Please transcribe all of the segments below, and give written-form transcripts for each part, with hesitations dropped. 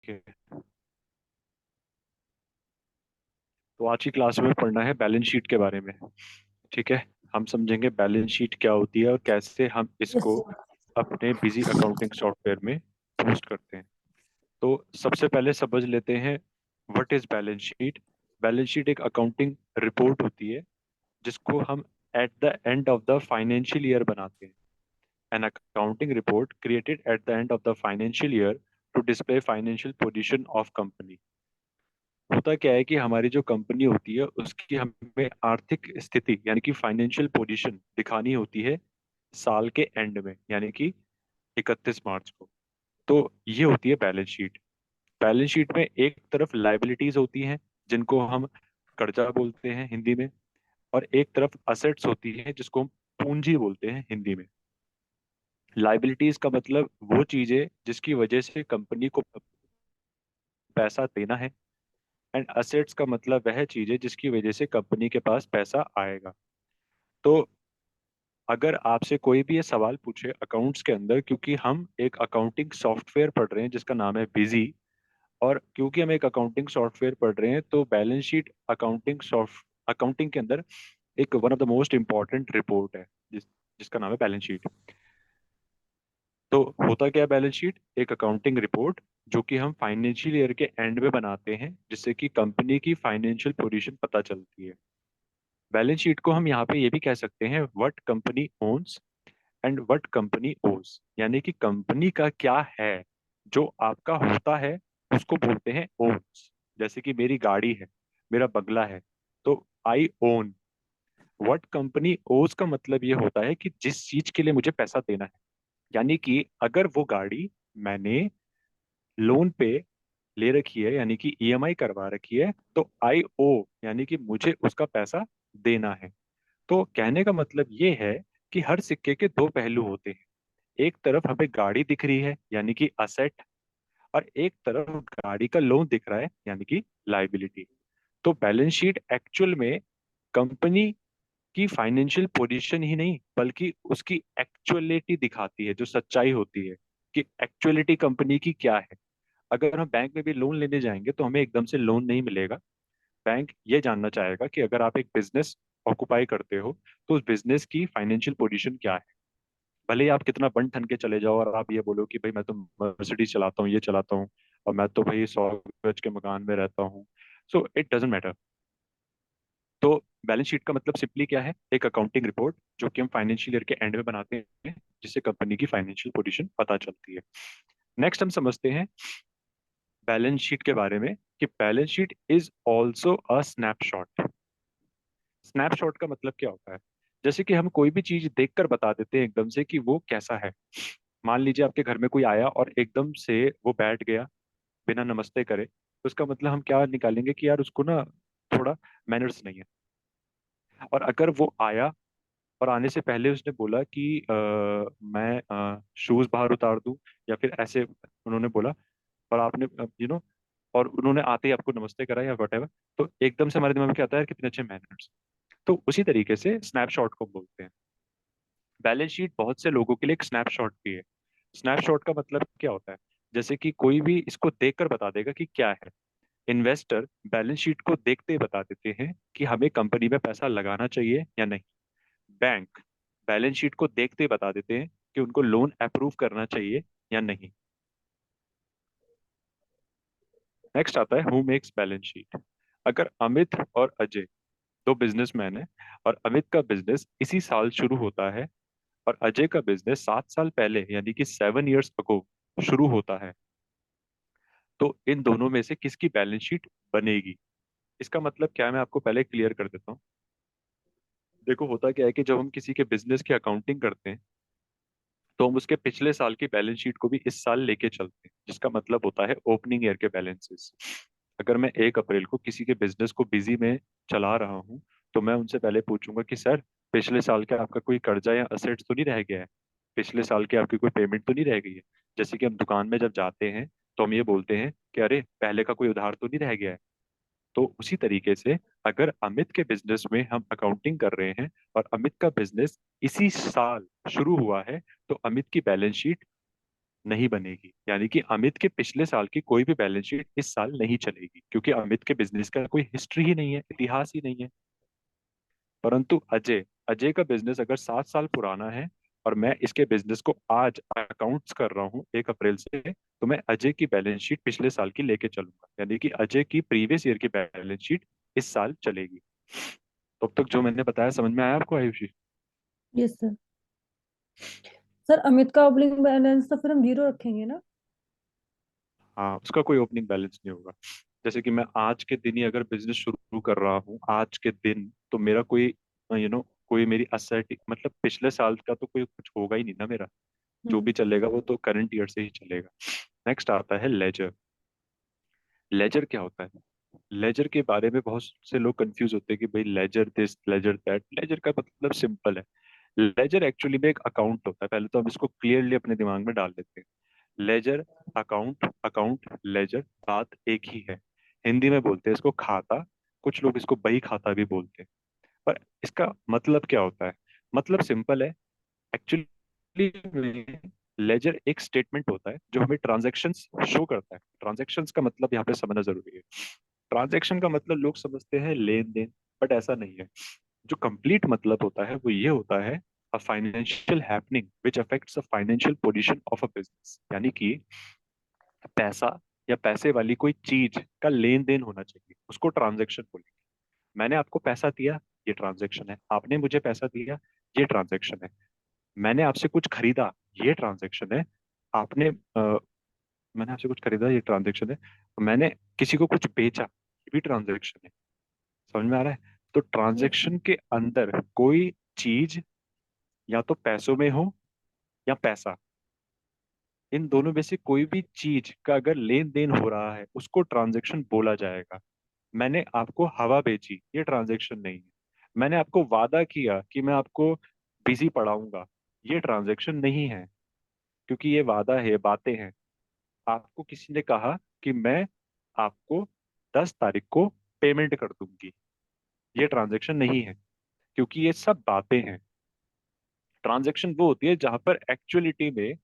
Okay. तो आज की क्लास में पढ़ना है बैलेंस शीट के बारे में। ठीक है। हम समझेंगे बैलेंस शीट क्या होती है और कैसे हम यस इसको सर। अपने बिजी अकाउंटिंग सॉफ्टवेयर में पोस्ट करते हैं। तो सबसे पहले समझ लेते हैं what is balance sheet. Balance sheet एक अकाउंटिंग रिपोर्ट होती है जिसको हम at the end of the financial year बनाते हैं। An accounting report created at the end of the financial year to display financial position of company. होता क्या है कि हमारी जो कंपनी होती है उसकी हमें आर्थिक स्थिति यानी कि फाइनेंशियल पोजीशन दिखानी होती है साल के एंड में, यानी कि 31 मार्च को। तो ये होती है बैलेंस शीट। बैलेंस शीट में एक तरफ लाइबिलिटीज होती हैं जिनको हम कर्जा बोलते हैं हिंदी में, और एक तरफ असेट्स होती हैं जिसको हम पूंजी बोलते हैं हिंदी में। लाइबिलिटीज का मतलब वो चीजें जिसकी वजह से कंपनी को पैसा देना है, एंड असेट्स का मतलब वह चीज है जिसकी वजह से कंपनी के पास पैसा आएगा। तो अगर आपसे कोई भी ये सवाल पूछे अकाउंट्स के अंदर, क्योंकि हम एक अकाउंटिंग सॉफ्टवेयर पढ़ रहे हैं जिसका नाम है बिजी, और क्योंकि हम एक अकाउंटिंग सॉफ्टवेयर पढ़ रहे हैं तो बैलेंस शीट अकाउंटिंग के अंदर एक one of the most important report है जिसका नाम है बैलेंस शीट। तो होता क्या है बैलेंस शीट? एक अकाउंटिंग रिपोर्ट जो कि हम फाइनेंशियल ईयर के एंड में बनाते हैं जिससे कि कंपनी की फाइनेंशियल पोजीशन पता चलती है। बैलेंस शीट को हम यहाँ पे ये भी कह सकते हैं what company ons and what company ओज, यानी कि कंपनी का क्या है जो आपका होता है उसको बोलते हैं ओन्स। जैसे कि मेरी गाड़ी है, मेरा बंगला है, तो आई ओन। व्हाट कंपनी ओज का मतलब ये होता है कि जिस चीज के लिए मुझे पैसा देना है, यानी कि अगर वो गाड़ी मैंने लोन पे ले रखी है यानी कि ईएमआई करवा रखी है तो आई ओ, यानी कि मुझे उसका पैसा देना है। तो कहने का मतलब ये है कि हर सिक्के के दो पहलू होते हैं। एक तरफ हमें गाड़ी दिख रही है यानी कि असेट, और एक तरफ गाड़ी का लोन दिख रहा है यानी कि लाइबिलिटी। तो बैलेंस शीट एक्चुअल में कंपनी की फाइनेंशियल पोजीशन ही नहीं बल्कि उसकी एक्चुअलिटी दिखाती है, जो सच्चाई होती है कि एक्चुअलिटी कंपनी की क्या है। अगर हम बैंक में भी लोन लेने जाएंगे तो हमें एकदम से लोन नहीं मिलेगा। बैंक ये जानना चाहेगा कि अगर आप एक बिजनेस ऑक्युपाई करते हो तो उस बिजनेस की फाइनेंशियल पोजीशन क्या है। भले ही आप कितना बन ठन के चले जाओ और आप ये बोलो कि भाई मैं तो मर्सिडीज चलाता हूँ, ये चलाता हूँ, और मैं तो भाई 100 गज के मकान में रहता हूँ, सो इट डजेंट मैटर। तो बैलेंस शीट का मतलब सिंपली क्या है? एक अकाउंटिंग रिपोर्ट जो कि हम फाइनेंशियल ईयर के एंड में बनाते हैं जिससे कंपनी की फाइनेंशियल पोजीशन पता चलती है। नेक्स्ट हम समझते हैं बैलेंस शीट के बारे में कि balance sheet is also a snapshot. Snapshot का मतलब क्या होता है? जैसे कि हम कोई भी चीज देखकर बता देते हैं एकदम से कि वो कैसा है। मान लीजिए आपके घर में कोई आया और एकदम से वो बैठ गया बिना नमस्ते करे, तो उसका मतलब हम क्या निकालेंगे कि यार उसको ना थोड़ा मैनर्स नहीं है। और अगर वो आया और आने से पहले उसने बोला कि मैं शूज बाहर उतार दूं, या फिर ऐसे उन्होंने बोला और आपने और उन्होंने आते ही आपको नमस्ते करा या वट एवर, तो एकदम से हमारे दिमाग में क्या आता है कि कितने अच्छे मैनर्स। तो उसी तरीके से स्नैपशॉट को बोलते हैं। बैलेंस शीट बहुत से लोगों के लिए एक स्नैपशॉट भी है। स्नैपशॉट का मतलब क्या होता है? जैसे कि कोई भी इसको देखकर बता देगा कि क्या है। इन्वेस्टर बैलेंस शीट को देखते ही बता देते हैं कि हमें कंपनी में पैसा लगाना चाहिए या नहीं। बैंक बैलेंस शीट को देखते ही बता देते हैं कि उनको लोन अप्रूव करना चाहिए या नहीं। नेक्स्ट आता है हु मेक्स बैलेंस शीट। अगर अमित और अजय दो बिजनेसमैन हैं और अमित का बिजनेस इसी साल शुरू होता है और अजय का बिजनेस 7 साल पहले यानी कि 7 years अगो शुरू होता है, तो इन दोनों में से किसकी बैलेंस शीट बनेगी? इसका मतलब क्या है मैं आपको पहले क्लियर कर देता हूँ। देखो होता क्या है कि जब हम किसी के बिजनेस की अकाउंटिंग करते हैं तो हम उसके पिछले साल की बैलेंस शीट को भी इस साल लेके चलते हैं, जिसका मतलब होता है ओपनिंग ईयर के बैलेंसेस। अगर मैं 1 अप्रैल को किसी के बिजनेस को बिजी में चला रहा हूँ तो मैं उनसे पहले पूछूंगा कि सर पिछले साल का आपका कोई कर्जा या असेट्स तो नहीं रह गया है, पिछले साल की आपकी कोई पेमेंट तो नहीं रह गई है। जैसे कि हम दुकान में जब जाते हैं तो हम ये बोलते हैं कि अरे पहले का कोई उधार तो नहीं रह गया है। तो उसी तरीके से अगर अमित के बिजनेस में हम अकाउंटिंग कर रहे हैं और अमित का बिजनेस इसी साल शुरू हुआ है तो अमित की बैलेंस शीट नहीं बनेगी, यानी कि अमित के पिछले साल की कोई भी बैलेंस शीट इस साल नहीं चलेगी, क्योंकि अमित के बिजनेस का कोई हिस्ट्री ही नहीं है, इतिहास ही नहीं है। परंतु अजय अजय का बिजनेस अगर 7 साल पुराना है और मैं इसके बिजनेस को आज अकाउंट्स कर रहा हूँ 1 अप्रैल से, तो मैं अजय की बैलेंस शीट पिछले साल की लेके चलूंगा, यानी कि अजय की प्रीवियस ईयर की बैलेंस शीट इस साल चलेगी। तो अब तक जो मैंने बताया समझ में आया आपको Ayushi? Yes sir. Sir Amit का ओपनिंग बैलेंस तो फिर हम जीरो रखेंगे ना? हाँ, उसका कोई ओपनिंग बैलेंस नहीं होगा। जैसे कि मैं आज के दिन ही अगर बिजनेस शुरू कर रहा हूँ आज के दिन, तो मेरा कोई कोई मेरी असेट, मतलब पिछले साल का तो कोई कुछ होगा ही नहीं ना मेरा। जो हम्म। भी चलेगा वो तो करंट ईयर से ही चलेगा। नेक्स्ट आता है लेजर। लेजर क्या होता है? लेजर के बारे में बहुत से लोग कंफ्यूज होते हैं कि भाई ledger this ledger that. Ledger का मतलब सिंपल है। लेजर एक्चुअली में एक अकाउंट होता है, पहले तो हम इसको क्लियरली अपने दिमाग में डाल लेते हैं। लेजर, अकाउंट, अकाउंट, लेजर, बात एक ही है। हिंदी में बोलते हैं इसको खाता, कुछ लोग इसको बही खाता भी बोलते हैं। पर इसका मतलब क्या होता है? मतलब सिंपल है एक्चुअली में। लेजर एक स्टेटमेंट होता है जो हमें ट्रांजैक्शंस शो करता है। ट्रांजैक्शंस का मतलब यहाँ पे समझना जरूरी है। ट्रांजैक्शन का मतलब लोग समझते हैं लेन देन, बट ऐसा नहीं है। जो कंप्लीट मतलब होता है वो ये होता है, a financial happening which affects the financial position of a business, यानी कि पैसा या पैसे वाली कोई चीज का लेन देन होना चाहिए, उसको ट्रांजैक्शन बोलेंगे। मैंने आपको पैसा दिया, ये ट्रांजैक्शन है। आपने मुझे पैसा दिया, ये ट्रांजैक्शन है। मैंने आपसे कुछ खरीदा, ये ट्रांजैक्शन है। आपने मैंने आपसे कुछ खरीदा, ये ट्रांजैक्शन है। मैंने किसी को कुछ बेचा, ये भी ट्रांजैक्शन है। समझ में आ रहा है? तो यस सर। ट्रांजैक्शन के अंदर कोई चीज या तो पैसों में हो या पैसा, इन दोनों में से कोई भी चीज का अगर लेन देन हो रहा है उसको ट्रांजैक्शन बोला जाएगा। मैंने आपको हवा बेची, ये ट्रांजैक्शन नहीं है। मैंने आपको वादा किया कि मैं आपको बिजी पढ़ाऊंगा, ये ट्रांजैक्शन नहीं है, क्योंकि ये वादा है, बातें हैं। आपको किसी ने कहा कि मैं आपको 10 तारीख को पेमेंट कर दूंगी, ये ट्रांजैक्शन नहीं है, क्योंकि ये सब बातें हैं। ट्रांजैक्शन वो होती है जहां पर एक्चुअलिटी में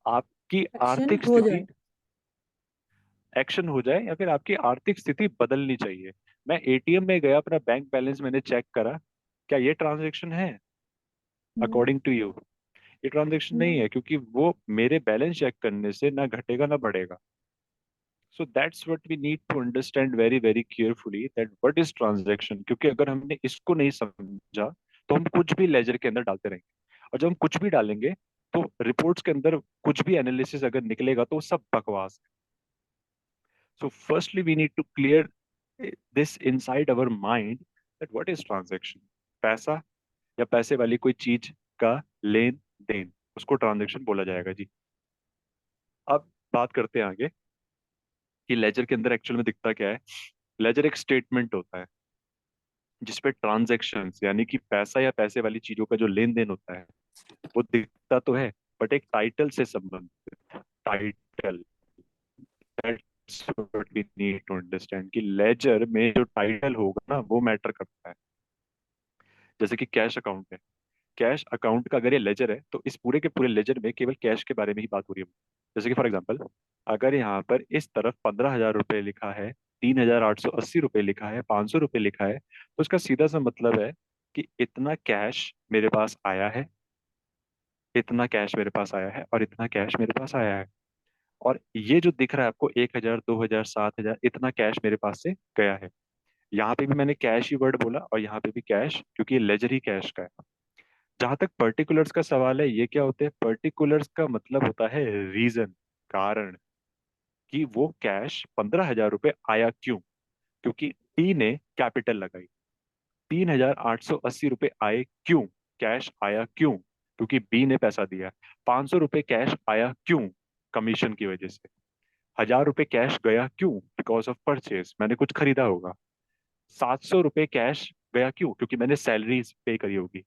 आपकी एक्शन आर्थिक हो स्थिति जाए। एक्शन हो जाए, या फिर आपकी आर्थिक स्थिति बदलनी चाहिए। मैं एटीएम में गया, अपना बैंक बैलेंस मैंने चेक करा, क्या ये ट्रांजैक्शन है? नो। अकॉर्डिंग टू यू ये ट्रांजैक्शन नो। नहीं है, क्योंकि वो मेरे बैलेंस चेक करने से ना घटेगा ना बढ़ेगा। So that's what we need to understand very very carefully, that what is transaction. क्योंकि अगर हमने इसको नहीं समझा तो हम कुछ भी लेजर के अंदर डालते रहेंगे, और जब हम कुछ भी डालेंगे तो रिपोर्ट्स के अंदर कुछ भी एनालिसिस अगर निकलेगा तो वो सब बकवास है। So firstly we need to clear this inside our mind, that what is transaction. पैसा या पैसे वाली कोई चीज का लेन देन, उसको ट्रांजैक्शन बोला जाएगा जी। अब बात करते हैं आगे कि लेजर के अंदर एक्चुअल में दिखता क्या है। लेजर एक स्टेटमेंट होता है जिसपे ट्रांजैक्शंस, यानी कि पैसा या पैसे वाली चीजों का जो लेन देन होता है वो दिखता तो है, बट एक टाइटल से संबंधित। Title, that's what we need to understand, कि लेजर में जो टाइटल होगा ना वो मैटर करता है। जैसे कि कैश अकाउंट है, कैश अकाउंट का अगर ये लेजर है तो इस पूरे के पूरे लेजर में केवल कैश के बारे में ही बात हो रही है। जैसे कि फॉर एग्जांपल, अगर यहाँ पर इस तरफ 15,000 रुपये लिखा है, 3,880 रुपये लिखा है, 500 रुपये लिखा है, तो इसका सीधा सा मतलब है कि इतना कैश मेरे पास आया है, इतना कैश मेरे पास आया है, और इतना कैश मेरे पास आया है। और ये जो दिख रहा है आपको 1,000, 2,000, 7,000, इतना कैश मेरे पास से गया है। यहाँ पे भी मैंने कैश ही वर्ड बोला, और यहाँ पे भी कैश, क्योंकि ये लेजर ही कैश का है। जहां तक पर्टिकुलर्स का सवाल है, ये क्या होते हैं? पर्टिकुलर्स का मतलब होता है रीजन, कारण, कि वो कैश 15,000 रुपये आया क्यों। क्योंकि टी ने कैपिटल लगाई, 3,880 रुपये आए क्यों, कैश आया क्यों, क्योंकि बी ने पैसा दिया। 500 रुपये कैश आया क्यों, कमीशन की वजह से। 1,000 रुपये कैश गया क्यों, बिकॉज ऑफ परचेज, मैंने कुछ खरीदा होगा। 700 रुपये कैश गया क्यों, क्योंकि मैंने सैलरी पे करी होगी।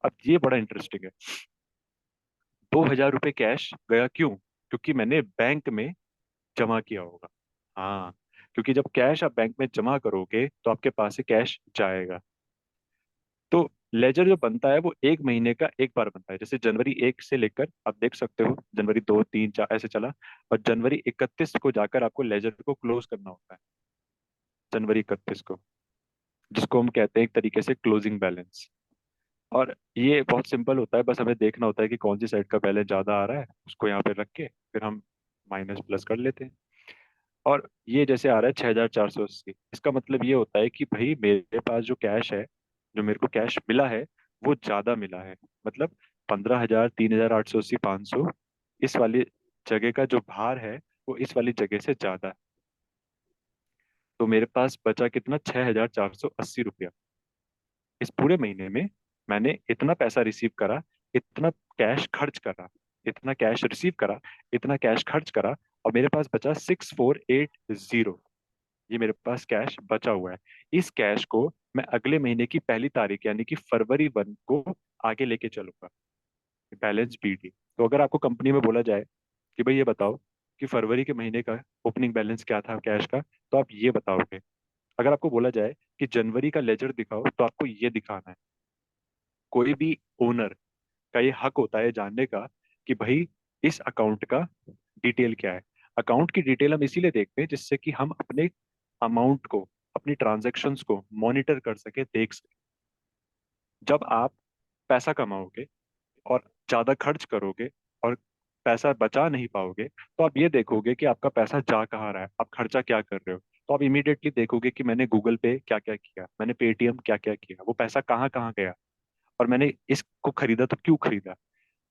अब ये बड़ा इंटरेस्टिंग है। 2,000 रुपये कैश गया क्यों, क्योंकि मैंने बैंक में जमा किया होगा। हाँ, क्योंकि जब कैश आप बैंक में जमा करोगे तो आपके पास से कैश जाएगा। तो लेजर जो बनता है वो एक महीने का एक बार बनता है। जैसे जनवरी 1 से लेकर आप देख सकते हो, जनवरी 2, 3, 4 ऐसे चला, और जनवरी 31 को जाकर आपको लेजर को क्लोज करना होता है, जनवरी 31 को, जिसको हम कहते हैं एक तरीके से क्लोजिंग बैलेंस। और ये बहुत सिंपल होता है, बस हमें देखना होता है कि कौन सी साइड का बैलेंस ज्यादा आ रहा है, उसको यहाँ पे रख के फिर हम माइनस प्लस कर लेते हैं। और ये जैसे आ रहा है 6480, इसका मतलब ये होता है कि भाई मेरे पास जो कैश है, जो मेरे को कैश मिला है, वो ज्यादा मिला है। मतलब 15,000, 3,880, 500, इस वाली जगह का जो भार है वो इस वाली जगह से ज्यादा है। तो मेरे पास बचा कितना, 6,480 रुपया। इस पूरे महीने में मैंने इतना पैसा रिसीव करा, इतना कैश खर्च करा, इतना कैश रिसीव करा, इतना कैश खर्च करा, और मेरे पास बचा 6480। ये मेरे पास कैश बचा हुआ है। इस कैश को मैं अगले महीने की पहली तारीख यानी कि फरवरी 1 को आगे लेके चलूंगा, बैलेंस बीटी। तो अगर आपको कंपनी में बोला जाए कि भाई ये बताओ कि फरवरी के महीने का ओपनिंग बैलेंस क्या था कैश का, तो आप ये बताओगे। अगर आपको बोला जाए कि जनवरी का लेजर दिखाओ, तो आपको ये दिखाना है। कोई भी ओनर का ये हक होता है जानने का कि भाई इस अकाउंट का डिटेल क्या है। अकाउंट की डिटेल हम इसीलिए देखते हैं जिससे कि हम अपने अमाउंट को, अपनी ट्रांजैक्शंस को मॉनिटर कर सके, देख सके। जब आप पैसा कमाओगे और ज्यादा खर्च करोगे और पैसा बचा नहीं पाओगे, तो आप ये देखोगे कि आपका पैसा जा कहाँ रहा है, आप खर्चा क्या कर रहे हो। तो आप इमीडिएटली देखोगे कि मैंने गूगल पे क्या क्या किया, मैंने पेटीएम क्या क्या किया, वो पैसा कहाँ कहाँ गया, और मैंने इसको खरीदा तो क्यों खरीदा।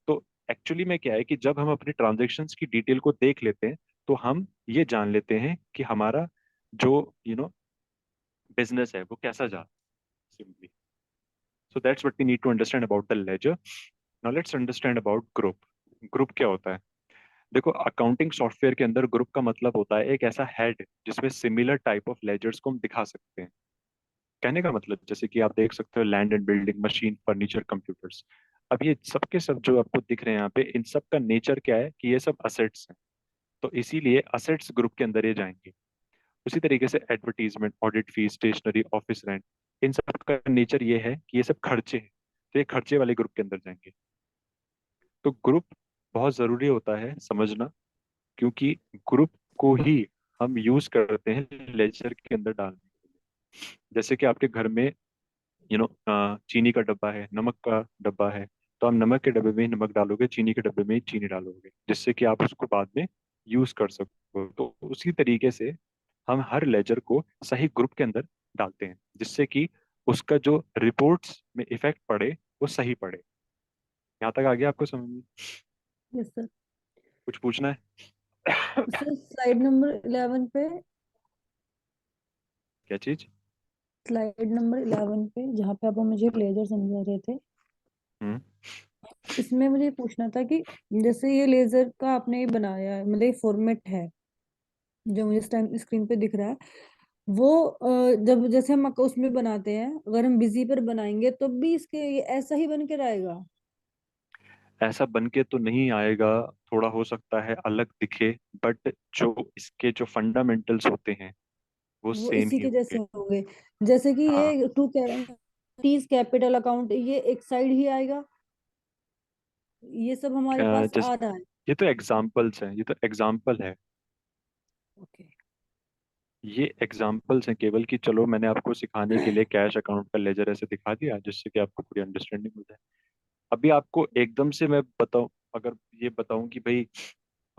तो एक्चुअली में क्या है कि जब हम अपने ट्रांजेक्शन्स की डिटेल को देख लेते हैं, तो हम ये जान लेते हैं कि हमारा जो बिजनेस है वो कैसा जा simply. So that's what we need to understand about the ledger. Now let's understand about group. Group क्या होता है? देखो, अकाउंटिंग सॉफ्टवेयर के अंदर ग्रुप का मतलब होता है एक ऐसा हेड जिसमें सिमिलर टाइप ऑफ लेजर्स को हम दिखा सकते हैं। कहने का मतलब जैसे कि आप देख सकते हो land and building, machine, furniture, computers. अब ये सब के सब जो आपको दिख रहे हैं यहाँ पे, इन सब का नेचर क्या है कि ये सब असेट्स हैं। तो इसीलिए असेट्स ग्रुप के अंदर ये जाएंगे। उसी तरीके से advertisement, audit fees, stationery, office rent, इन सब का नेचर ये है कि ये सब खर्चे हैं, तो ये खर्चे वाले ग्रुप के अंदर जाएंगे। तो ग्रुप बहुत जरूरी होता है समझना, क्योंकि ग्रुप को ही हम यूज करते हैं लेजर के अंदर डालने के लिए। जैसे कि आपके घर में चीनी का डब्बा है, नमक का डब्बा है, तो आप नमक के डब्बे में ही नमक डालोगे, चीनी के डब्बे में ही चीनी डालोगे, जिससे कि आप उसको बाद में यूज कर सको। तो उसी तरीके से हम हर लेजर को सही ग्रुप के अंदर डालते हैं, जिससे कि उसका जो रिपोर्ट्स में इफेक्ट पड़े वो सही पड़े। यहाँ तक आ गया आपको समझ में? Yes sir. कुछ पूछना है? सर स्लाइड नंबर 11 पे, क्या चीज? स्लाइड नंबर 11 पे जहाँ पे आप मुझे लेजर समझा रहे थे, हम्म। इसमें मुझे पूछना था कि जैसे ये लेजर का आपने ये बनाया है, मतलब ये फॉर्मेट है जो मुझे इस टाइम स्क्रीन पे दिख रहा है, वो जब जैसे हम उसमें बनाते हैं, अगर हम बिजी पर बनाएंगे तो भी इसके ये ऐसा ही बन के रहेगा? ऐसा बन के तो नहीं आएगा, थोड़ा हो सकता है अलग दिखे, बट जो इसके जो फंडामेंटल्स होते हैं वो वो सेम इसी ही के जैसे होंगे। होंगे? जैसे कि हाँ। ये टीज कैपिटल अकाउंट, ये एक साइड ही आएगा, ये सब हमारे पास जैसे आ रहा है। ये तो एग्जाम्पल्स हैं, ये तो एग्जाम्पल है। ओके। ये एग्जाम्पल्स हैं केवल, कि चलो मैंने आपको सिखाने के लिए कैश अकाउंट का लेजर ऐसे दिखा दिया जिससे कि आपको पूरी अंडरस्टैंडिंग हो जाए। अभी आपको एकदम से मैं बताऊं, अगर ये बताऊं कि भाई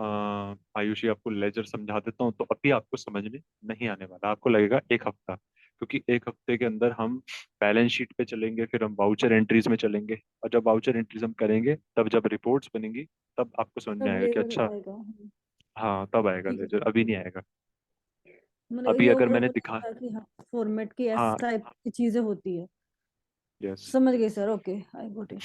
आयुषी आपको लेजर समझा देता हूँ, तो अभी आपको समझ में नहीं आने वाला, आपको लगेगा 1 हफ्ता। क्योंकि 1 हफ्ते के अंदर हम बैलेंस शीट पे चलेंगे, फिर हम वाउचर एंट्रीज में चलेंगे, और जब वाउचर एंट्रीज हम करेंगे, तब जब रिपोर्ट्स बनेंगी, तब आपको समझ में सब आएगा कि लेजर अच्छा, आएगा। हाँ तब आएगा ठीक है लेजर, सर, अभी ठीक नहीं है। आएगा। मतलब अभी ये अगर ओवरऑल मैंने मुझे दिखा, पता है कि हाँ, फॉर्मेट की हाँ, एस टाइप की चीजें होती है। यस। समझ गई sir, okay, I got it.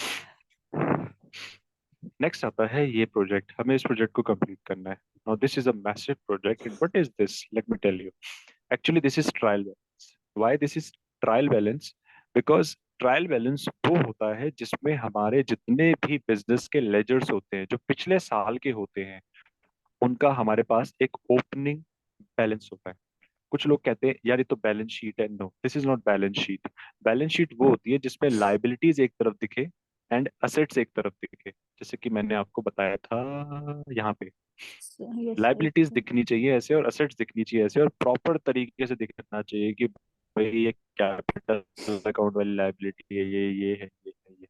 Next आता है ये प्रोजेक्ट, हमें इस प्रोजेक्ट को कंप्लीट करना है। Now this is a massive project, and what is this, let me tell you. Actually this is trial balance. Why this is trial balance? Because trial balance वो होता है जिसमें हमारे जितने भी बिजनेस के लेजर्स होते हैं जो पिछले साल के होते हैं, उनका हमारे पास एक ओपनिंग बैलेंस होता है। कुछ लोग कहते हैं यार ये तो बैलेंस शीट है। No, this is not balance sheet. Balance sheet वो होती है जिसमें लाइबिलिटीज एक तरफ दिखे एंड असेट्स एक तरफ दिखे। जैसे कि मैंने आपको बताया था यहाँ पे, यस राइट। लाइबिलिटीज दिखनी चाहिए ऐसे और असेट्स दिखनी चाहिए ऐसे, और प्रॉपर तरीके से दिखना चाहिए कि भाई ये कैपिटल अकाउंट वाली लाइबिलिटी है, ये है, ये है, ये।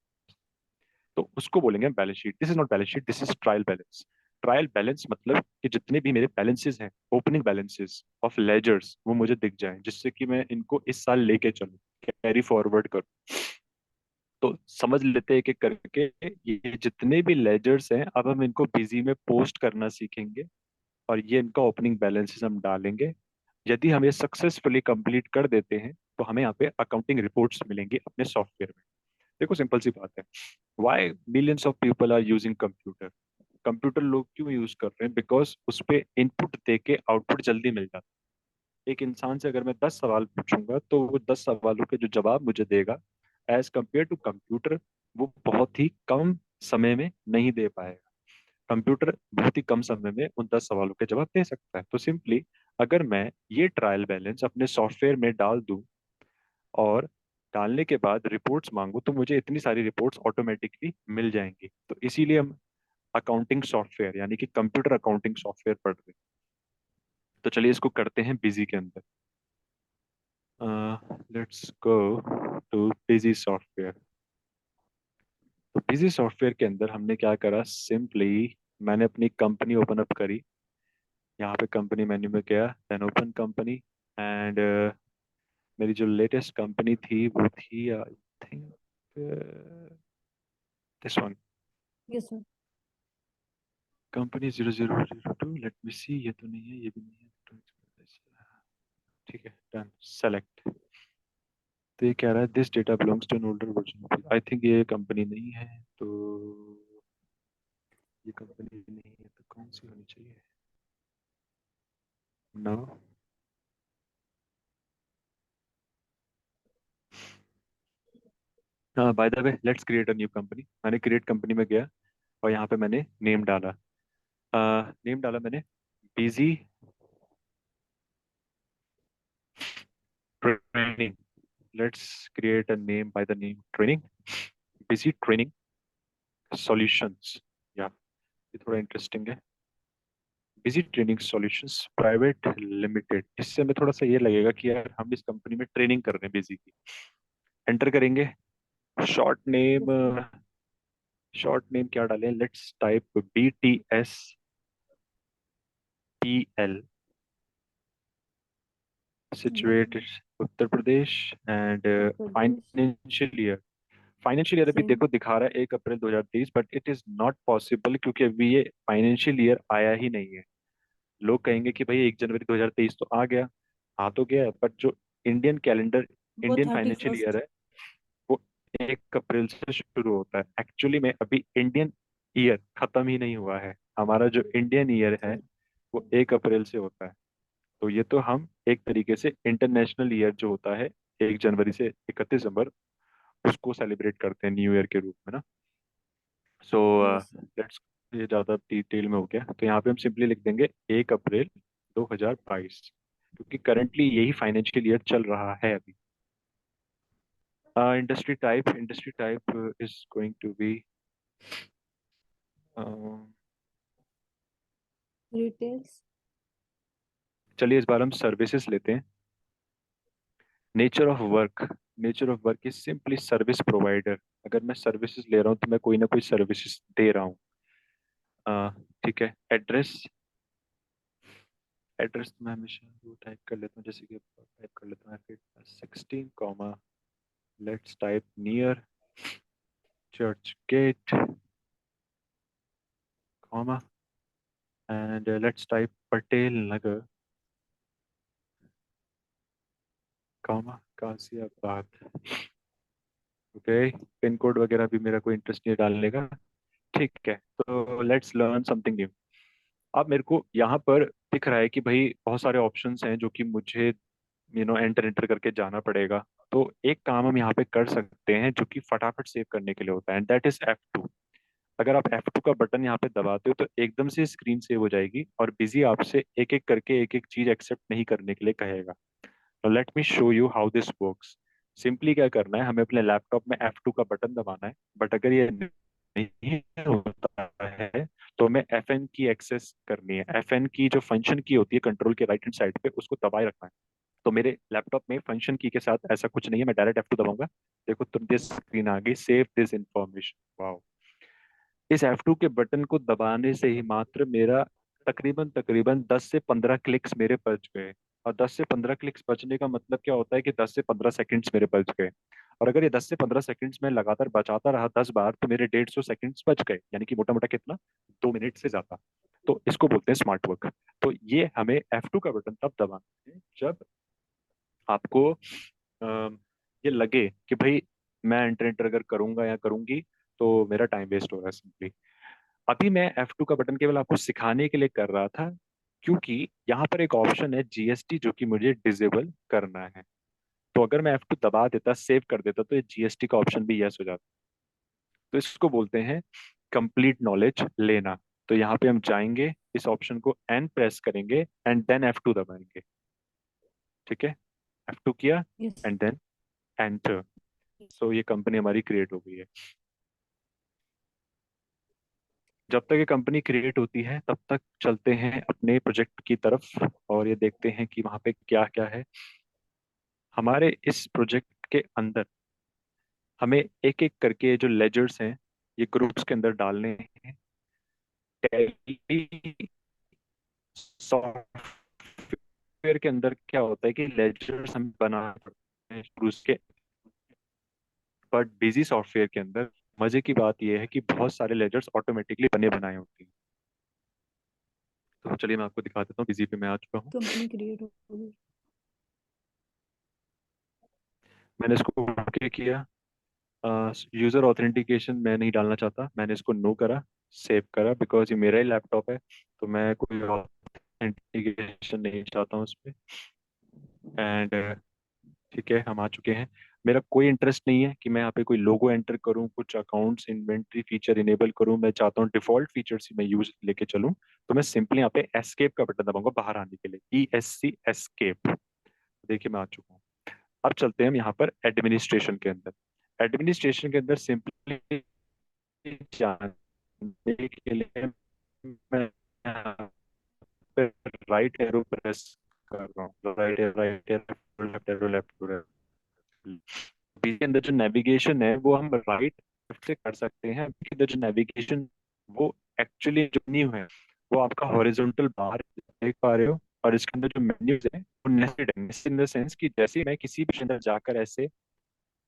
तो उसको बोलेंगे balance sheet. This is not balance sheet, this is trial balance. Trial balance मतलब कि जितने भी मेरे बैलेंसेस हैं, ओपनिंग बैलेंसेस ऑफ लेजर्स, वो मुझे दिख जाएं, जिससे कि मैं इनको इस साल लेके चलूं, कैरी फॉरवर्ड करूं। तो समझ लेते हैं एक एक करके। ये जितने भी लेजर्स हैं, अब हम इनको बिजी में पोस्ट करना सीखेंगे, और ये इनका ओपनिंग बैलेंसेस हम डालेंगे। यदि हम ये सक्सेसफुली कंप्लीट कर देते हैं तो हमें यहाँ पे अकाउंटिंग रिपोर्ट्स मिलेंगी अपने सॉफ्टवेयर में। देखो सिंपल सी बात है, why millions of people are using computer. Computer लोग क्यों यूज कर रहे हैं? बिकॉज उस पे इनपुट दे के आउटपुट जल्दी मिल जाता है। एक इंसान से अगर मैं 10 सवाल पूछूंगा तो वो 10 सवालों के जो जवाब मुझे देगा, एज कंपेयर टू कंप्यूटर, वो बहुत ही कम समय में नहीं दे पाएगा। कंप्यूटर बहुत ही कम समय में उन 10 सवालों के जवाब दे सकता है। तो सिंपली अगर मैं ये ट्रायल बैलेंस अपने सॉफ्टवेयर में डाल दूं और डालने के बाद रिपोर्ट्स मांगू, तो मुझे इतनी सारी रिपोर्ट्स ऑटोमेटिकली मिल जाएंगी। तो इसीलिए हम अकाउंटिंग सॉफ्टवेयर यानी कि कंप्यूटर अकाउंटिंग सॉफ्टवेयर पढ़ रहे हैं। तो चलिए इसको करते हैं बिजी के अंदर। Let's go too busy software. तो बिजी सॉफ्टवेयर के अंदर हमने क्या करा, सिंपली मैंने अपनी कंपनी ओपन अप करी। यहाँ पे कंपनी मेन्यू में गया, देन ओपन कंपनी, एंड मेरी जो लेटेस्ट कंपनी थी वो थी I think this one, yes sir. Company 0002। Let me see, ये तो नहीं है, ये भी नहीं है। ठीक है, डन, सेलेक्ट। तो ये कह रहा है this data belongs to an older version. I think ये कंपनी नहीं है, तो ये कंपनी नहीं है तो कौन सी होनी चाहिए? नो। हाँ, by the way let's create a new company. मैंने क्रिएट कंपनी में गया और यहाँ पे मैंने नेम डाला। नेम डाला मैंने busy training. Let's create a name by the name training, busy training solutions. या ये थोड़ा इंटरेस्टिंग है, busy training solutions private limited. इससे हमें थोड़ा सा ये लगेगा कि यार हम इस कंपनी में ट्रेनिंग कर रहे हैं बिजी की। एंटर करेंगे। Short name, yes sir. Short name क्या डालें? Let's type BTSPL, situated Uttar Pradesh, and Uttar Pradesh. Financial year. Financial year अभी सेम। देखो दिखा रहा है 1 अप्रैल 2023, but it is not possible क्योंकि अभी ये फाइनेंशियल ईयर आया ही नहीं है। लोग कहेंगे कि भाई 1 जनवरी 2023 तो आ गया, आ तो गया है, बट जो इंडियन कैलेंडर, वो Indian thirty financial year first है, वो 1 अप्रैल से शुरू होता है। एक्चुअली में अभी इंडियन ईयर खत्म ही नहीं हुआ है। हमारा जो इंडियन ईयर है सर। वो 1 अप्रैल से होता है। तो ये तो हम एक तरीके से इंटरनेशनल ईयर जो होता है 1 जनवरी से 31 दिसंबर, उसको सेलिब्रेट करते हैं न्यू ईयर के रूप में ना। So yes sir. लेट्स, ये ज़्यादा डिटेल में हो गया, तो यहाँ पे हम सिंपली लिख देंगे 1 अप्रैल 2022, क्योंकि करंटली यही फाइनेंशियल ईयर चल रहा है अभी। Industry type is going to be, details. चलिए इस बार हम सर्विसेज लेते हैं। Nature of work, nature of work is simply service provider. अगर मैं सर्विसेज ले रहा हूँ तो मैं कोई ना कोई सर्विसेज दे रहा हूँ। ठीक है, एड्रेस, एड्रेस तो मैं हमेशा वो टाइप कर लेता हूँ, जैसे कि टाइप कर लेता हूँ 16 comma, let's type near church gate comma, and let's type Patel Nagar comma Ghaziabad. Okay, pin code वगैरह भी मेरा कोई इंटरेस्ट नहीं है डालने का। ठीक है, तो लेट्स लर्न समथिंग न्यू। अब मेरे को यहाँ पर दिख रहा है कि भाई बहुत सारे ऑप्शंस हैं जो कि मुझे एंटर एंटर करके जाना पड़ेगा। तो एक काम हम यहाँ पे कर सकते हैं जो कि फटाफट सेव करने के लिए होता है, एंड दैट इज F2। अगर आप F2 का बटन यहाँ पे दबाते हो तो एकदम से स्क्रीन सेव हो जाएगी और बिजी आपसे एक एक करके एक एक चीज एक्सेप्ट नहीं करने के लिए कहेगा। तो let me show you how this works. Simply क्या करना है, हमें अपने लैपटॉप में F2 का बटन दबाना है, बट अगर ये नहीं होता है तो हमें FN की एक्सेस करनी है। FN की जो फंक्शन की होती है कंट्रोल के राइट हैंड साइड पे, उसको दबाए रखना है। तो मेरे लैपटॉप में फंक्शन की के साथ ऐसा कुछ नहीं है, मैं डायरेक्ट F2 दबाऊंगा। देखो तुरंत स्क्रीन आ गई, सेव दिस इंफॉर्मेशन। वाओ। इस F2 के बटन को दबाने से ही मात्र मेरा तकरीबन तकरीबन 10 से 15 क्लिक्स मेरे बच गए। और 10 से 15 क्लिक्स बचने का मतलब क्या होता है कि 10 से 15 सेकंड्स मेरे बच गए। और अगर ये 10 से 15 सेकंड्स में लगातार बचाता रहा 10 बार तो मेरे 150 सेकंड्स बच गए, यानी कि मोटा मोटा कितना, 2 मिनट से ज्यादा। तो इसको बोलते हैं स्मार्ट वर्क। तो ये हमें F2 का बटन तब दबाना है जब आपको ये लगे कि भाई मैं एंटर एंटर अगर करूंगा या करूंगी तो मेरा टाइम वेस्ट हो रहा है सिंपली। अभी मैं F2 का बटन केवल आपको सिखाने के लिए कर रहा था, क्योंकि यहाँ पर एक ऑप्शन है GST जो कि मुझे डिसेबल करना है। तो अगर मैं F2 दबा देता, सेव कर देता, तो ये GST का ऑप्शन भी यस हो जाता। तो इसको बोलते हैं कंप्लीट नॉलेज लेना। तो यहाँ पे हम जाएंगे, इस ऑप्शन को N प्रेस करेंगे एंड देन F2 दबाएंगे। ठीक है, F2 किया yes. And then enter. So ये कंपनी हमारी क्रिएट हो गई है। जब तक ये कंपनी क्रिएट होती है तब तक चलते हैं अपने प्रोजेक्ट की तरफ और ये देखते हैं कि वहाँ पे क्या क्या है। हमारे इस प्रोजेक्ट के अंदर हमें एक एक करके जो लेजर्स हैं ये ग्रुप्स के अंदर डालने हैं। टैली सॉफ्टवेयर के अंदर क्या होता है कि लेजर्स हम बना पड़ते हैं शुरू के, बट बिजी सॉफ्टवेयर के अंदर मजे की बात यह है कि बहुत सारे लेजर्स ऑटोमेटिकली बने बनाए होते हैं। तो चलिए मैं आपको दिखा देता हूँ, बिजी पे मैं आ चुका हूँ। कंपनी क्रिएट होगी। मैंने इसको ओके किया। यूजर ऑथेंटिकेशन मैं नहीं डालना चाहता, मैंने इसको नो करा, सेव करा, बिकॉज ये मेरा ही लैपटॉप है तो मैं कोई ऑथेंटिकेशन नहीं चाहता हूँ उस पर। एंड ठीक है, हम आ चुके हैं। मेरा कोई इंटरेस्ट नहीं है कि मैं यहाँ पे कोई लोगो एंटर करूँ, कुछ अकाउंट्स इन्वेंट्री फीचर इनेबल करूँ। मैं चाहता हूँ डिफॉल्ट फीचर्स ही मैं यूज लेके चलूँ। तो मैं सिंपली यहाँ पे एस्केप का बटन दबाऊंगा बाहर आने के लिए, ESC एस्केप। देखिए मैं आ चुका हूँ। अब चलते हैं हम यहाँ पर एडमिनिस्ट्रेशन के अंदर। एडमिनिस्ट्रेशन के अंदर सिंपली जानने के लिए मैं यहाँ पे राइट एरो प्रेस कर रहा हूँ, right arrow, right arrow, left arrow, left arrow. B के अंदर जो नेविगेशन है वो हम राइट लेफ्ट से कर सकते हैं। बी के अंदर जो नेविगेशन वो एक्चुअली जो मेन्यू है वो आपका हॉरिजॉन्टल बार देख पा रहे हो। और इसके अंदर जो मेन्यूज है वो नेस्टेड है, नेस्टेड इन द सेंस कि जैसे ही मैं किसी भी अंदर जाकर ऐसे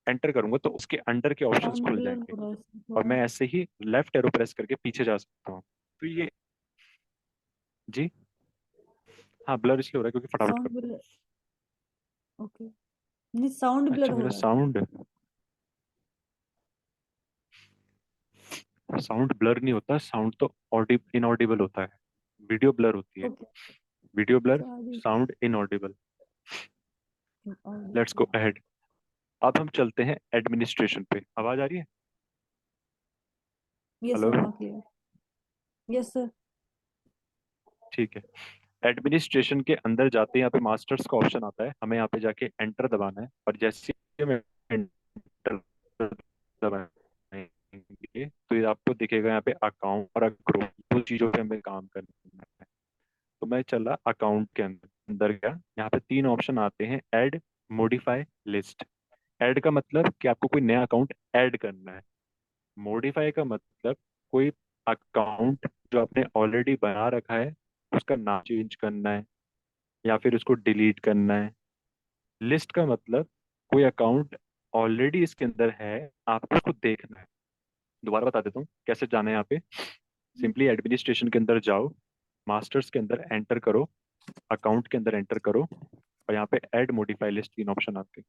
एंटर करूंगा तो उसके अंडर के ऑप्शंस साउंड खुल ब्लर जाएंगे हो रहा है इसमें और थोड़ा। मैं ऐसे ही लेफ्ट एरो प्रेस करके पीछे जा सकता हूँ। तो ये, जी हाँ, ब्लर इसलिए हो रहा है क्योंकि फटाफट साउंड कर। ब्लर। ओके। नहीं, साउंड ब्लर अच्छा हो मेरा रहा था। साउंड, साउंड ब्लर नहीं होता, साउंड तो इनऑडिबल होता है। वीडियो ब्लर होती है, okay. Video blur, sorry. Sound inaudible. Let's go ahead. अब हम चलते हैं एडमिनिस्ट्रेशन पे। आवाज आ रही है? यस हेलो, सर, हाँ क्लियर। Yes sir. ठीक है। एडमिनिस्ट्रेशन के अंदर जाते हैं, यहाँ पे मास्टर्स का ऑप्शन आता है, हमें यहाँ पे जाके एंटर दबाना है। और जैसे ही हम एंटर दबाएंगे तो ये आपको दिखेगा यहाँ पे अकाउंट और ग्रुप, दो चीजों पे हमें काम करना है। तो मैं चला अकाउंट के अंदर अंदर गया। यहाँ पे तीन ऑप्शन आते हैं, ऐड, मॉडिफाई, लिस्ट। ऐड का मतलब कि आपको कोई नया अकाउंट ऐड करना है। मॉडिफाई का मतलब कोई अकाउंट जो आपने ऑलरेडी बना रखा है उसका नाम चेंज करना है या फिर उसको डिलीट करना है। लिस्ट का मतलब कोई अकाउंट ऑलरेडी इसके अंदर है, आपको उसको देखना है। दोबारा बता देता हूँ कैसे जाना है यहाँ पे। सिंपली एडमिनिस्ट्रेशन के अंदर जाओ, मास्टर्स के अंदर एंटर करो, अकाउंट के अंदर एंटर करो और यहाँ पे ऐड मॉडिफाई लिस्ट तीन ऑप्शन आते हैं।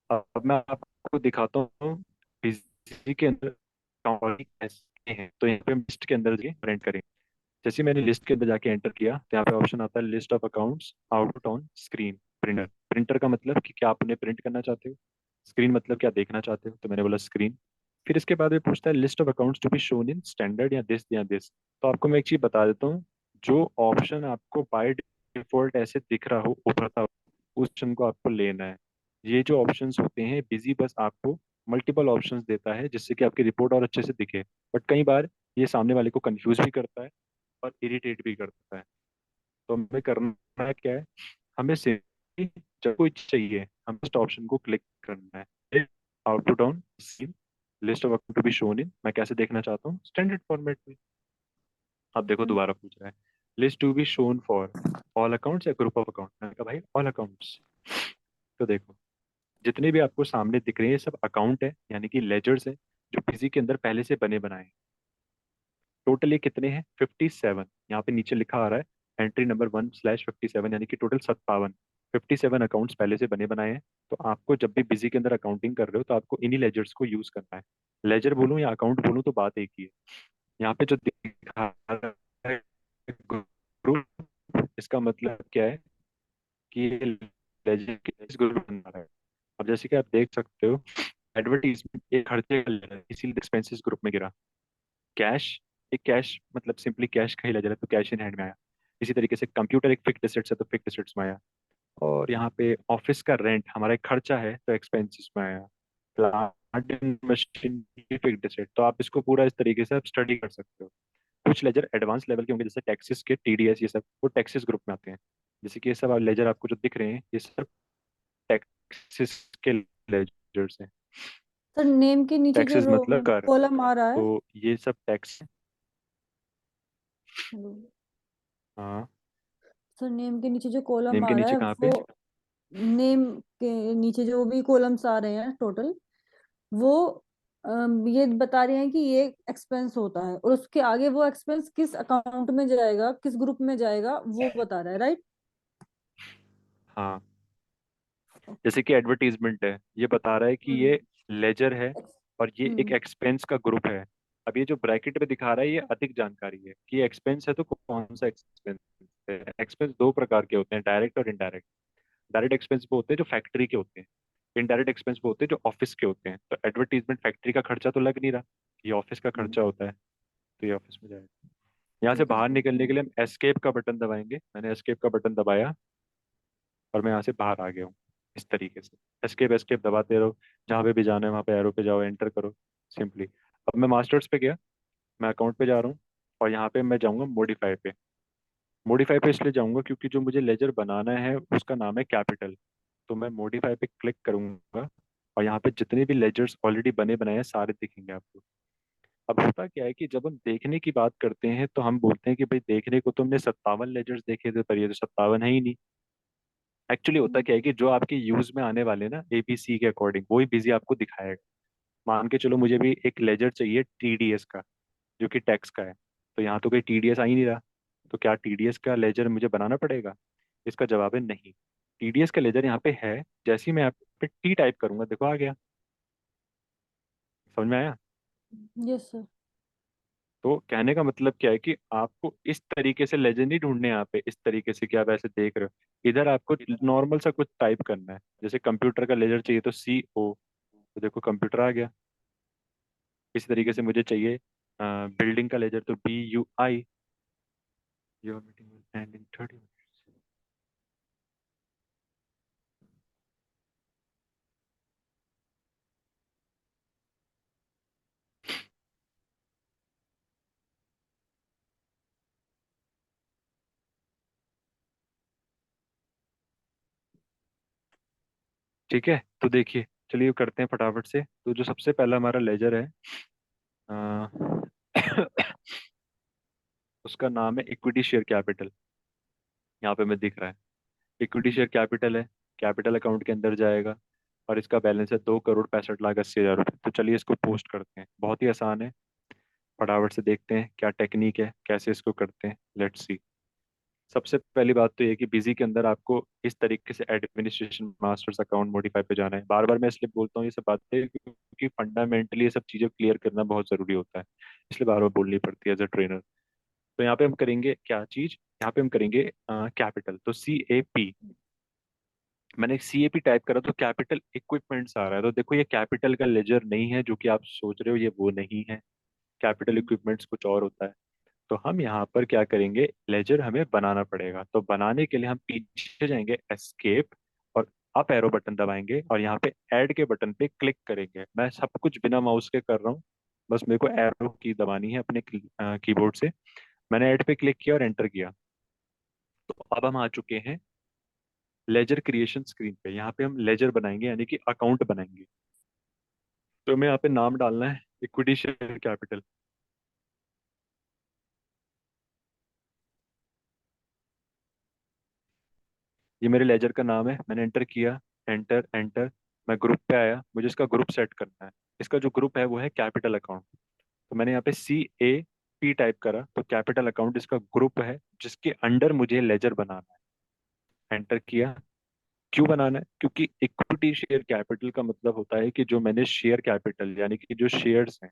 अब मैं आपको दिखाता हूँ बिजी के अंदर account कैसे हैं। तो यहाँ पे हम लिस्ट के अंदर जाके प्रिंट करें। जैसे मैंने लिस्ट के अंदर जाके एंटर किया तो यहाँ पे ऑप्शन आता है list of accounts output on screen printer. Printer का मतलब कि क्या आप उन्हें प्रिंट करना चाहते हो। स्क्रीन मतलब क्या देखना चाहते हो, तो मैंने बोला स्क्रीन। फिर इसके बाद में पूछता है list of accounts to be shown in standard या दिस। तो आपको मैं एक चीज बता देता हूँ, जो ऑप्शन आपको बाय डिफॉल्ट ऐसे दिख रहा हो उभरता हो, उस ऑप्शन को आपको लेना है। ये जो ऑप्शंस होते हैं बिजी बस आपको मल्टीपल ऑप्शंस देता है जिससे कि आपकी रिपोर्ट और अच्छे से दिखे, बट कई बार ये सामने वाले को कंफ्यूज भी करता है और इरिटेट भी करता है। तो हमें करना क्या है, हमें सिर्फ जब कोई चाहिए हम फर्स्ट ऑप्शन को क्लिक करना है। Output on screen, list of account to be shown in, मैं कैसे देखना चाहता हूँ स्टैंडर्ड फॉर्मेट में। अब देखो हम्म। दोबारा पूछ रहा है list to be shown for all accounts या ग्रुप ऑफ अकाउंट, मैंने कहा भाई ऑल अकाउंट्स। तो देखो जितने भी आपको सामने दिख रहे हैं ये सब अकाउंट है, यानी कि लेजर्स है, जो बिजी के अंदर पहले से बने बनाए हैं। टोटल ये कितने हैं 57, यहाँ पे नीचे लिखा आ रहा है एंट्री नंबर 1/57, यानी कि टोटल 57। 57 अकाउंट्स पहले से बने बनाए हैं। तो आपको जब भी बिजी के अंदर अकाउंटिंग कर रहे हो तो आपको इन्हीं लेजर्स को यूज करना है। लेजर बोलूं या अकाउंट बोलूं तो बात एक ही है। यहाँ पे जो दिखा रहा है ग्रुप, इसका मतलब क्या है कि ये लेजर के ग्रुप बना रहा है। अब जैसे कि आप देख सकते हो एडवर्टीजमेंट एक खर्चे का लेजर है, इसीलिए एक्सपेंसेस ग्रुप में गिरा। कैश, एक कैश मतलब सिंपली कैश का ही लेजर है तो कैश इन हैंड में आया। इसी तरीके से कंप्यूटर एक फिक्स्ड एसेट्स है तो फिक्स्ड एसेट्स में आया। और यहाँ पे ऑफिस का रेंट हमारा एक खर्चा है तो एक्सपेंसेस में आया। Plant and machine fixed asset, तो आप इसको पूरा इस तरीके से आप स्टडी कर सकते हो। कुछ लेजर एडवांस लेवल के होंगे जैसे टैक्सेस के टीडीएस, ये सब वो टैक्सेस ग्रुप में आते हैं। जैसे कि ये सब लेजर आपको जो दिख रहे हैं ये सब टैक्सेस के लेजर्स हैं। सर नेम के नीचे जो टैक्सेस मतलब कर, कॉलम आ रहा है। तो ये सब टैक्स। हाँ। सर नेम के नीचे जो कॉलम नेम आ के रहा है नीचे कहाँ वो, पे? नेम के नीचे जो भी कॉलम्स आ रहे हैं टोटल, वो ये बता रहे हैं कि ये एक्सपेंस होता है, और उसके आगे वो एक्सपेंस किस अकाउंट में जाएगा, किस ग्रुप में जाएगा, वो बता रहा है, राइट? हाँ, जैसे कि एडवर्टीजमेंट है ये बता रहा है कि हम्म। ये लेजर है और ये एक हम्म। एक्सपेंस का ग्रुप है। अब ये जो ब्रैकेट में दिखा रहा है ये अधिक जानकारी है कि ये एक्सपेंस है तो कौन सा एक्सपेंस है। एक्सपेंस दो प्रकार के होते हैं, डायरेक्ट और इनडायरेक्ट। डायरेक्ट एक्सपेंस वो होते हैं जो फैक्ट्री के होते हैं, इनडायरेक्ट एक्सपेंस वो होते हैं जो ऑफिस के होते हैं। तो एडवर्टीजमेंट फैक्ट्री का खर्चा तो लग नहीं रहा, ये ऑफिस का हम्म। खर्चा होता है, तो ये ऑफिस में जाएगा। यहाँ से ठीक है बाहर सर। निकलने के लिए हम एस्केप का बटन दबाएंगे, मैंने एस्केप का बटन दबाया और मैं यहाँ से बाहर आ गया हूँ। इस तरीके से एस्केप एस्केप दबाते रहो, जहाँ पे भी जाना है वहाँ पे एरो पे जाओ, एंटर करो सिंपली। अब मैं मास्टर्स पे गया, मैं अकाउंट पे जा रहा हूँ और यहाँ पे मैं जाऊँगा मॉडिफाई पे। मॉडिफाई पे इसलिए जाऊँगा क्योंकि जो मुझे लेजर बनाना है उसका नाम है कैपिटल। तो मैं मॉडिफाई पे क्लिक करूंगा और यहाँ पे जितने भी लेजर्स ऑलरेडी बने बनाए हैं सारे दिखेंगे आपको। अब होता क्या है कि जब हम देखने की बात करते हैं तो हम बोलते हैं कि भाई देखने को तो हमने 57 लेजर्स देखे थे पर ये तो 57 है ही नहीं। एक्चुअली होता क्या है कि जो आपके यूज में आने वाले ना एबीसी के अकॉर्डिंग वही बिजी आपको दिखाएगा। मान के चलो मुझे भी एक लेजर चाहिए टीडीएस का, जो कि टैक्स का है, तो यहाँ तो कोई टीडीएस आ ही नहीं रहा। तो क्या टीडीएस का लेजर मुझे बनाना पड़ेगा? इसका जवाब है नहीं। टीडीएस का लेजर यहाँ पे है, जैसे ही मैं यहाँ पे टी टाइप करूंगा देखो आ गया। समझ में आया? Yes sir. तो कहने का मतलब क्या है कि आपको इस तरीके से लेजर नहीं ढूंढने हैं यहाँ पे, इस तरीके से कि आप ऐसे देख रहे हो। इधर आपको नॉर्मल सा कुछ टाइप करना है, जैसे कंप्यूटर का लेजर चाहिए तो CO, तो देखो कंप्यूटर आ गया। इसी तरीके से मुझे चाहिए बिल्डिंग का लेजर तो BUI। Your meeting will and in 30 minutes. ठीक है, तो देखिए चलिए करते हैं फटाफट से। तो जो सबसे पहला हमारा लेजर है अ, उसका नाम है इक्विटी शेयर कैपिटल। यहाँ पे मैं दिख रहा है इक्विटी शेयर कैपिटल है, कैपिटल अकाउंट के अंदर जाएगा और इसका बैलेंस है 2,65,80,000 रुपये। तो चलिए इसको पोस्ट करते हैं, बहुत ही आसान है। फटाफट से देखते हैं क्या टेक्निक है, कैसे इसको करते हैं, लेट्स सी। सबसे पहली बात तो ये है कि बिजी के अंदर आपको इस तरीके से एडमिनिस्ट्रेशन मास्टर्स अकाउंट मॉडिफाई पे जाना है। बार बार मैं इसलिए बोलता हूँ ये सब बातें क्योंकि फंडामेंटली ये सब चीजें क्लियर करना बहुत जरूरी होता है, इसलिए बार बार बोलनी पड़ती है एज अ ट्रेनर। तो यहाँ पे हम करेंगे क्या चीज, यहाँ पे हम करेंगे कैपिटल, तो CAP। मैंने सीएपी टाइप करा तो कैपिटल इक्विपमेंट्स आ रहा है। तो देखो ये कैपिटल का लेजर नहीं है जो कि आप सोच रहे हो, ये वो नहीं है। कैपिटल इक्विपमेंट्स कुछ और होता है। तो हम यहाँ पर क्या करेंगे, लेजर हमें बनाना पड़ेगा। तो बनाने के लिए हम पीछे जाएंगे, एस्केप, और अप एरो बटन दबाएंगे और यहाँ पे ऐड के बटन पे क्लिक करेंगे। मैं सब कुछ बिना माउस के कर रहा हूँ, बस मेरे को एरो की दबानी है अपने कीबोर्ड से। मैंने ऐड पे क्लिक किया और एंटर किया। तो अब हम आ चुके हैं लेजर क्रिएशन स्क्रीन पे। यहाँ पे हम लेजर बनाएंगे यानी कि अकाउंट बनाएंगे। तो हमें यहाँ पे नाम डालना है इक्विटी शेयर कैपिटल। ये मेरे लेजर का नाम है, मैंने एंटर किया। Enter enter. मैं ग्रुप पे आया, मुझे इसका ग्रुप सेट करना है। इसका जो ग्रुप है वो है कैपिटल अकाउंट। तो मैंने यहाँ पे CAP टाइप करा, तो कैपिटल अकाउंट इसका ग्रुप है जिसके अंडर मुझे लेजर बनाना है। एंटर किया। क्यों बनाना है? क्योंकि इक्विटी शेयर कैपिटल का मतलब होता है कि जो मैंने शेयर कैपिटल यानी कि जो शेयर्स हैं,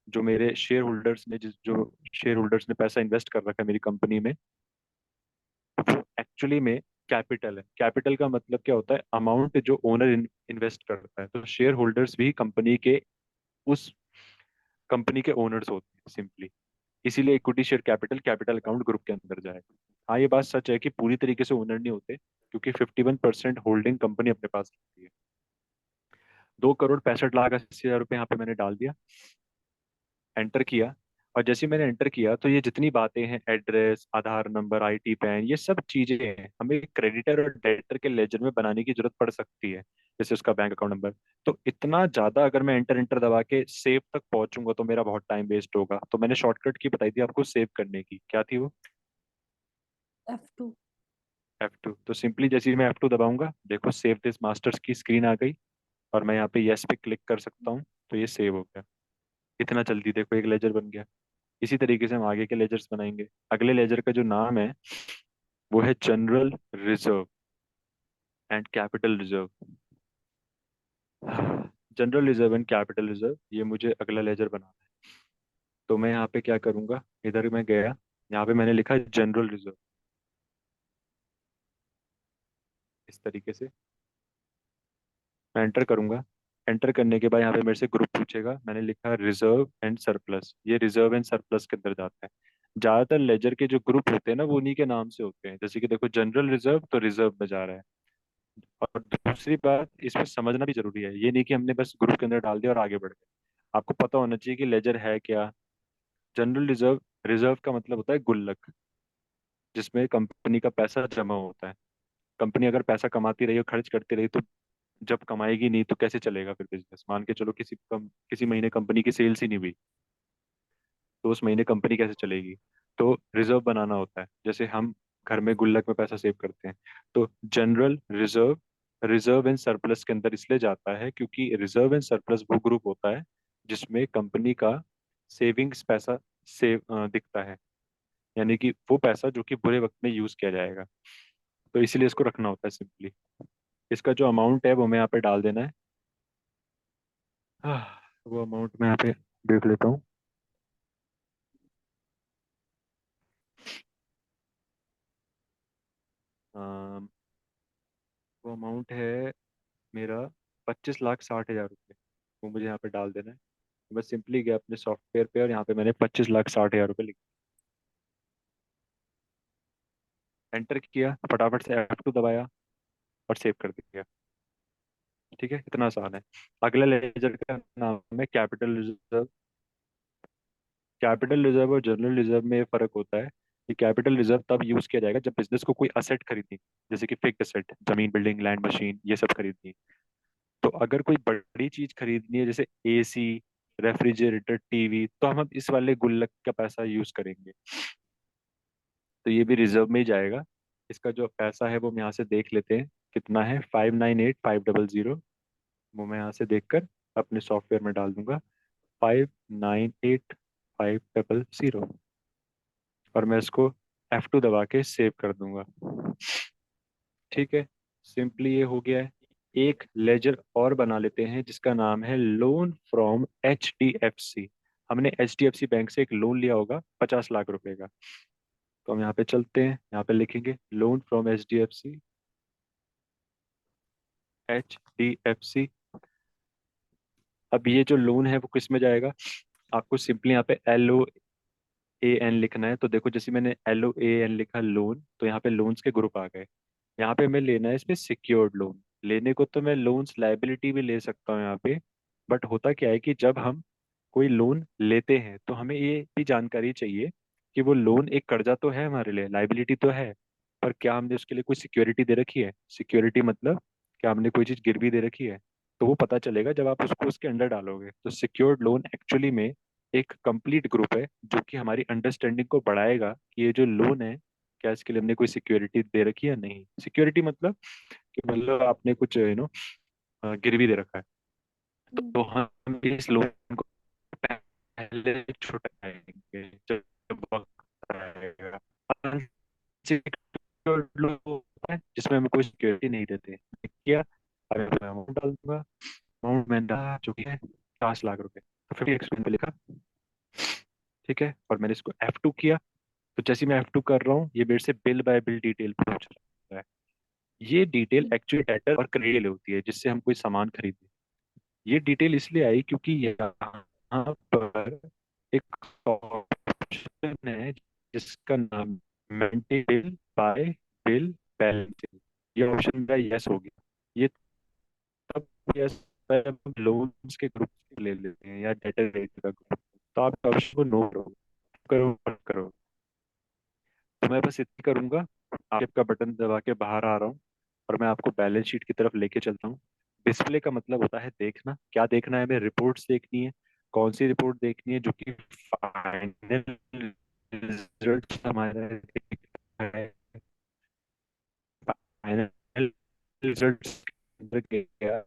जो मेरे शेयर होल्डर्स ने जिस जो शेयर होल्डर्स ने पैसा इन्वेस्ट कर रखा है मेरी कंपनी में, वो एक्चुअली में कैपिटल है। कैपिटल का मतलब क्या होता है? अमाउंट जो ओनर इन्वेस्ट करता है। तो शेयर होल्डर्स भी कंपनी के उस कंपनी के ओनर्स होते हैं सिंपली। इसीलिए equity share capital capital account group के अंदर जाएगा। हाँ, ये बात सच है कि पूरी तरीके से ओनर नहीं होते, क्योंकि 51% होल्डिंग कंपनी अपने पास रखती है। 2,65,80,000 रुपये यहाँ पे मैंने डाल दिया। एंटर किया। और जैसे ही मैंने एंटर किया तो ये जितनी बातें हैं, address, Aadhaar number, IT pan, ये सब चीजें हैं, हमें क्रेडिटर और डेबिटर के लेजर में बनाने की जरूरत पड़ सकती है। जैसे उसका बैंक अकाउंट नंबर। तो इतना ज्यादा अगर मैं एंटर एंटर दबा के सेव तक पहुंचूंगा तो मेरा बहुत टाइम वेस्ट होगा। तो मैंने शॉर्टकट की बताई थी आपको सेव करने की, क्या थी वो? F2। F2। तो सिंपली जैसे ही मैं F2 दबाऊंगा, देखो सेव दिस मास्टर्स की स्क्रीन आ गई। और मैं यहाँ पे यस पे क्लिक कर सकता हूँ। तो ये सेव हो गया। इतना जल्दी देखो एक लेजर बन गया। इसी तरीके से हम आगे के लेजर्स बनाएंगे। अगले लेजर का जो नाम है वो है general reserve and capital reserve. General reserve and capital reserve, ये मुझे अगला लेजर बनाना है। तो मैं यहाँ पे क्या करूंगा, इधर मैं गया, यहाँ पे मैंने लिखा जनरल रिजर्व इस तरीके से। मैं एंटर करूंगा। एंटर करने के बाद यहाँ पे मेरे से ग्रुप पूछेगा, मैंने लिखा रिजर्व एंड सरप्लस। ये रिजर्व एंड सरप्लस के अंदर जाता है। ज्यादातर लेजर के जो ग्रुप होते हैं ना वो उन्हीं के नाम से होते हैं। जैसे कि देखो जनरल रिजर्व तो रिजर्व में जा रहा है। और दूसरी बात इसमें समझना भी जरूरी है, ये नहीं कि हमने बस ग्रुप के अंदर डाल दिया और आगे बढ़ गए। आपको पता होना चाहिए कि लेजर है क्या। जनरल रिजर्व, रिजर्व का मतलब होता है गुल्लक, जिसमें कंपनी का पैसा जमा होता है। कंपनी अगर पैसा कमाती रही और खर्च करती रही तो जब कमाएगी नहीं तो कैसे चलेगा फिर बिजनेस? मान के चलो किसी महीने कंपनी की सेल्स ही नहीं हुई, तो उस महीने कंपनी कैसे चलेगी? तो रिजर्व बनाना होता है, जैसे हम घर में गुल्लक में पैसा सेव करते हैं। तो general reserve, reserve and surplus के अंदर इसलिए जाता है क्योंकि रिजर्व एंड सरप्लस वो ग्रुप होता है जिसमें कंपनी का सेविंग्स पैसा सेव दिखता है। यानी कि वो पैसा जो कि बुरे वक्त में यूज किया जाएगा। तो इसीलिए इसको रखना होता है सिंपली। इसका जो अमाउंट है वो मैं यहाँ पे डाल देना है। वो अमाउंट मैं यहाँ पे देख लेता हूँ। अम, वो अमाउंट है मेरा 25,60,000 रुपये। वो मुझे यहाँ पे डाल देना है। मैं सिंपली गया अपने सॉफ्टवेयर पे और यहाँ पे मैंने 25,60,000 रुपये लिख एंटर किया, फटाफट से F2 दबाया और सेव कर दिया। ठीक है, इतना आसान है। अगला लेजर का नाम है कैपिटल रिजर्व। कैपिटल रिजर्व और जनरल रिजर्व में ये फर्क होता है कि कैपिटल रिजर्व तब यूज किया जाएगा जब बिजनेस को कोई असेट खरीदनी, जैसे कि फिक्स्ड असेट, जमीन, बिल्डिंग, लैंड, मशीन, ये सब खरीदनी। तो अगर कोई बड़ी चीज खरीदनी है जैसे AC, रेफ्रिजरेटर, टीवी, तो हम अब इस वाले गुल्लक का पैसा यूज करेंगे। तो ये भी रिजर्व में ही जाएगा। इसका जो पैसा है वो हम यहाँ से देख लेते हैं कितना है, 598,500। वो मैं यहाँ से देखकर अपने सॉफ्टवेयर में डाल दूंगा, 598,500। और मैं इसको F2 दबा के सेव कर दूंगा। ठीक है, सिंपली ये हो गया है। एक लेजर और बना लेते हैं जिसका नाम है लोन फ्रॉम HDFC। हमने HDFC बैंक से एक लोन लिया होगा 50 लाख रुपए का। तो हम यहाँ पे चलते हैं, यहाँ पे लिखेंगे लोन फ्रॉम HDFC। HDFC। अब ये जो लोन है वो किस में जाएगा? आपको सिंपली यहाँ पे LOAN लिखना है। तो देखो जैसे मैंने LOAN लिखा लोन, तो यहाँ पे लोन्स के ग्रुप आ गए। यहाँ पे मैं लेना है इसमें सिक्योर्ड लोन। लेने को तो मैं लोन्स लाइबिलिटी भी ले सकता हूँ यहाँ पे, बट होता क्या है कि जब हम कोई लोन लेते हैं तो हमें ये भी जानकारी चाहिए कि वो लोन एक कर्जा तो है हमारे लिए, लाइबिलिटी तो है, पर क्या हमने उसके लिए कोई सिक्योरिटी दे रखी है? सिक्योरिटी मतलब क्या हमने कोई चीज गिरवी दे रखी है? तो वो पता चलेगा जब आप उसको उसके अंडर डालोगे। तो सिक्योर्ड लोन एक्चुअली में एक कंप्लीट ग्रुप है जो कि हमारी अंडरस्टैंडिंग को बढ़ाएगा कि ये जो लोन है, क्या इसके लिए हमने कोई सिक्योरिटी दे रखी है या नहीं। सिक्योरिटी मतलब कि मतलब आपने कुछ गिरवी दे रखा है। हम्म। तो हम इस लोन को पहले छुटाएंगे जब वक्त आएगा। अनसिक्योर्ड लोन होता है जिसमें हमें कोई सिक्योरिटी नहीं देते। क्या? अगर मैं अमाउंट डाल दूंगा, अमाउंट मैंने डाला जो कि है 50 लाख रुपए, तो 50 एक्सपेंस पे लिखा, ठीक है, और मैंने इसको F2 किया। तो जैसे ही मैं F2 कर रहा हूँ ये मेरे से बिल बाय बिल डिटेल पूछ रहा है। ये डिटेल एक्चुअली डेटर और क्रेडिट होती है जिससे हम कोई सामान खरीदते हैं। ये डिटेल इसलिए आई क्योंकि यहाँ पर एक ऑप्शन है जिसका नाम मेंटेन बाय बिल बैलेंस। ये ऑप्शन मेरा यस हो गया। ये तब यस लोन्स के ग्रुप ले लेते हैं या डेटर रेट का ग्रुप। तो आप ऑप्शन को नो करो, करो मत करो। तो मैं बस इतना करूंगा, आपका बटन दबा के बाहर आ रहा हूँ और मैं आपको बैलेंस शीट की तरफ लेके चलता हूँ। डिस्प्ले का मतलब होता है देखना। क्या देखना है? हमें रिपोर्ट्स देखनी है। कौन सी रिपोर्ट देखनी है? जो कि फाइनल रिजल्ट हमारा है। फाइनल रिजल्ट गया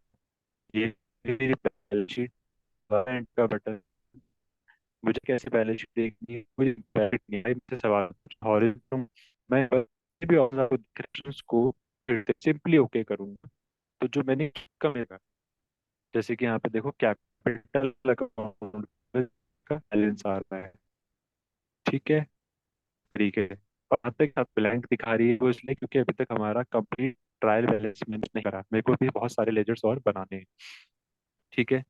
ये मेरी बैलेंस शीट का बटन। मुझे कैसे बैलेंस शीट देखनी है? मुझे बैलेंस नहीं है, मुझसे सवाल हॉरिजॉन्टल मैं किसी भी ऑब्जर्वेशंस को सिंपली ओके करूंगा। तो जो मैंने कहा, जैसे कि यहाँ पे देखो कैपिटल अकाउंट का बैलेंस आ रहा है, ठीक है, ठीक है। और अब तक आप ब्लैंक दिखा रही है वो इसलिए क्योंकि अभी तक हमारा कंप्लीट ट्रायल बैलेंस मैंने नहीं करा, मेरे को भी बहुत सारे लेजर्स और बनाने हैं, ठीक है।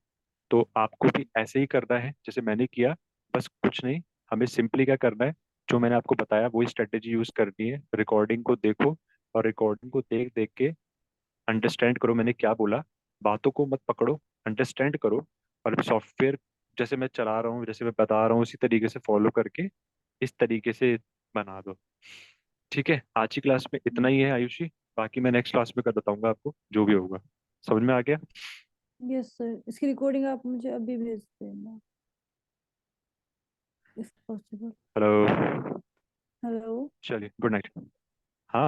तो आपको भी ऐसे ही करना है जैसे मैंने किया। बस कुछ नहीं, हमें सिंपली क्या करना है, जो मैंने आपको बताया वही स्ट्रेटेजी यूज करनी है। रिकॉर्डिंग को देखो और रिकॉर्डिंग को देख देख के अंडरस्टैंड करो मैंने क्या बोला। बातों को मत पकड़ो, अंडरस्टैंड करो। और सॉफ्टवेयर जैसे मैं चला रहा हूँ, जैसे मैं बता रहा हूँ, उसी तरीके से फॉलो करके इस तरीके से बना दो। ठीक है, आज की क्लास में इतना ही है आयुषी। बाकी मैं नेक्स्ट क्लास में कर बताऊंगा आपको जो भी होगा। समझ में आ गया? यस सर, इसकी रिकॉर्डिंग आप मुझे अभी भेज देना इफ पॉसिबल। हेलो। हेलो। चलिए, गुड नाइट।